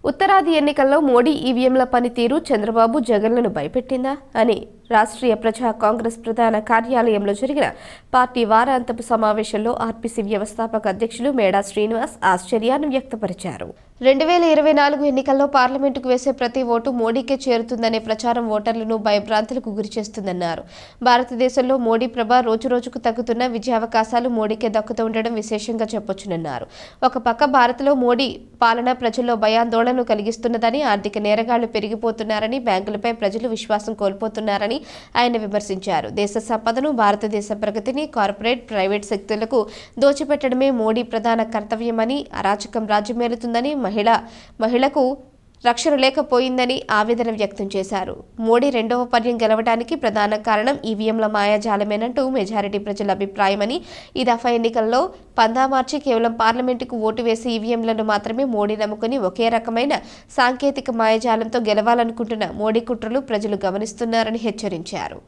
ఉత్తరాది ఎన్నికల్లో మోడీ ఈవీఎంల పనితీరు చంద్రబాబు జగన్లను భయపెట్టిందా అని రాష్ట్రీయ ప్రజా కాంగ్రెస్ ప్రధాన కార్యాలయంలో జరిగిన పార్టీ వారాంతపు సమావేశంలో ఆర్పీసీ వ్యవస్థాపక అధ్యక్షులు మేడా శ్రీనివాస్ ఆశ్చర్యాన్ని వ్యక్తపరిచారు. 2024 ఎన్నికల్లో పార్లమెంటుకు వేసే ప్రతి ఓటు మోడీకే చేరుతుందనే ప్రచారం ఓటర్లను భయభ్రాంతులకు గురిచేస్తుందన్నారు. భారతదేశంలో మోడీ ప్రభ రోజురోజుకు తగ్గుతున్న విజయావకాశాలు మోడీకే దక్కుతూ ఉండడం విశేషంగా చెప్పొచ్చునన్నారు. ఒక పక్క భారత్లో మోడీ పాలన ప్రజల్లో భయాందోళనలు కలిగిస్తున్నదని, ఆర్థిక నేరగాళ్లు పెరిగిపోతున్నారని, బ్యాంకులపై ప్రజలు విశ్వాసం కోల్పోతున్నారని ఆయన విమర్శించారు. దేశ సంపదను, భారతదేశ ప్రగతిని కార్పొరేట్, ప్రైవేట్ శక్తులకు దోచిపెట్టడమే మోడీ ప్రధాన కర్తవ్యమని, అరాచకం రాజ్యమేలుతుందని, మహిళకు రక్షణ లేకపోయిందని ఆవేదన వ్యక్తం చేశారు. మోడీ రెండవ పర్యం గెలవడానికి ప్రధాన కారణం ఈవీఎంల మాయాజాలమేనంటూ మెజారిటీ ప్రజల అభిప్రాయమని, ఈ దఫా ఎన్నికల్లో పందా మార్చి కేవలం పార్లమెంటుకు ఓటు వేసి ఈవీఎంలను మాత్రమే మోడీ నమ్ముకుని ఒకే రకమైన సాంకేతిక మాయాజాలంతో గెలవాలనుకుంటున్న మోడీ కుట్రలు ప్రజలు గమనిస్తున్నారని హెచ్చరించారు.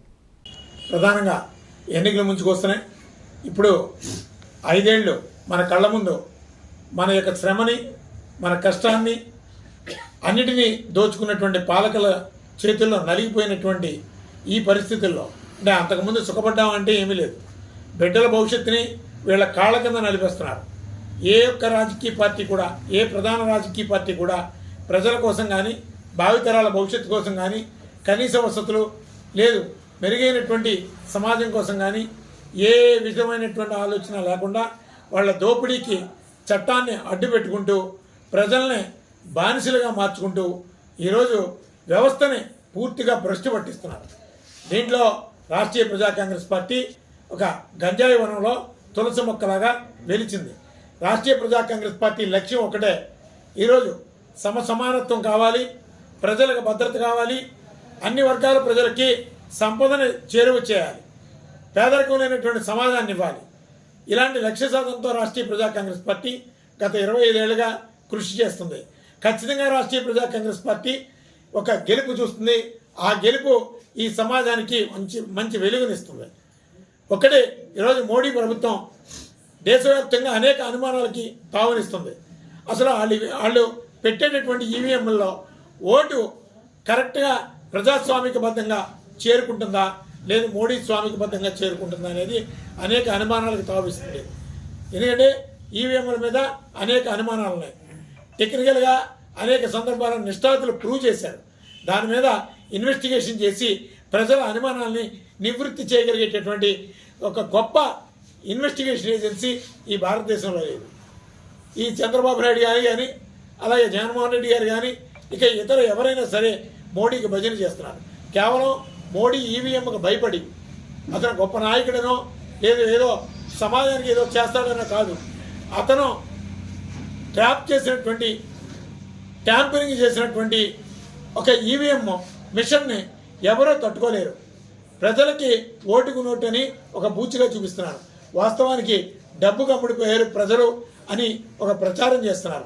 ప్రధానంగా ఎన్నికలు ముంచుకొస్తున్నాయి. ఇప్పుడు 5 ఏళ్ళు మన కళ్ళ ముందు మన యొక్క శ్రమని, మన కష్టాన్ని అన్నిటినీ దోచుకున్నటువంటి పాలకుల చేతుల్లో నలిగిపోయినటువంటి ఈ పరిస్థితుల్లో, అంటే అంతకుముందు సుఖపడ్డామంటే ఏమీ లేదు, బిడ్డల భవిష్యత్తుని వీళ్ళ కాళ్ళ కింద నలిపేస్తున్నారు. ఏ ఒక్క రాజకీయ పార్టీ కూడా, ఏ ప్రధాన రాజకీయ పార్టీ కూడా ప్రజల కోసం కానీ, భావితరాల భవిష్యత్తు కోసం కానీ, కనీస వసతులు లేదు, మెరుగైనటువంటి సమాజం కోసం కానీ ఏ విధమైనటువంటి ఆలోచన లేకుండా వాళ్ళ దోపిడీకి చట్టాన్ని అడ్డు పెట్టుకుంటూ ప్రజల్ని బానిసలుగా మార్చుకుంటూ ఈరోజు వ్యవస్థని పూర్తిగా భ్రష్టు పట్టిస్తున్నారు. దీంట్లో రాష్ట్రీయ ప్రజా కాంగ్రెస్ పార్టీ ఒక గంజాయి వనంలో తులసి మొక్కలాగా వెలిచింది. రాష్ట్రీయ ప్రజా కాంగ్రెస్ పార్టీ లక్ష్యం ఒకటే, ఈరోజు సమానత్వం కావాలి, ప్రజలకు భద్రత కావాలి, అన్ని వర్గాల ప్రజలకి సంపదని చేరువ చేయాలి, పేదరికం లేనటువంటి సమాజాన్ని ఇవ్వాలి. ఇలాంటి లక్ష్య సాధనతో రాష్ట్రీయ ప్రజా కాంగ్రెస్ పార్టీ గత 25 ఏళ్ళుగా కృషి చేస్తుంది. ఖచ్చితంగా రాష్ట్రీయ ప్రజా కాంగ్రెస్ పార్టీ ఒక గెలుపు చూస్తుంది. ఆ గెలుపు ఈ సమాజానికి మంచి వెలుగునిస్తుంది. ఒకటి, ఈరోజు మోడీ ప్రభుత్వం దేశవ్యాప్తంగా అనేక అనుమానాలకి తావునిస్తుంది. అసలు వాళ్ళు పెట్టేటటువంటి ఈవీఎంలలో ఓటు కరెక్ట్గా ప్రజాస్వామికబద్ధంగా చేరుకుంటుందా, లేదు మోడీ స్వామికబద్ధంగా చేరుకుంటుందా అనేది అనేక అనుమానాలకు తావిస్తుంది. ఎందుకంటే ఈవీఎంల మీద అనేక అనుమానాలు ఉన్నాయి. టెక్నికల్గా అనేక సందర్భాలను నిష్ఠాతులు ప్రూవ్ చేశారు. దాని మీద ఇన్వెస్టిగేషన్ చేసి ప్రజల అనుమానాలని నివృత్తి చేయగలిగేటటువంటి ఒక గొప్ప ఇన్వెస్టిగేషన్ ఏజెన్సీ ఈ భారతదేశంలో లేదు. ఈ చంద్రబాబు నాయుడు గారు కానీ, అలాగే జగన్మోహన్ రెడ్డి గారు కానీ, ఇక ఇతర ఎవరైనా సరే మోడీకి భజన చేస్తున్నారు. కేవలం మోడీ ఈవీఎంకు భయపడి అతను గొప్ప నాయకుడనో లేదు ఏదో సమాజానికి ఏదో చేస్తాడనో కాదు, అతను ట్యాంపరింగ్ చేసినటువంటి ఒక ఈవీఎం మిషన్ని ఎవరో తట్టుకోలేరు. ప్రజలకి ఓటుకు నోటు అని ఒక బూచిగా చూపిస్తున్నారు. వాస్తవానికి డబ్బుకు అమ్ముడిపోయారు ప్రజలు అని ఒక ప్రచారం చేస్తున్నారు.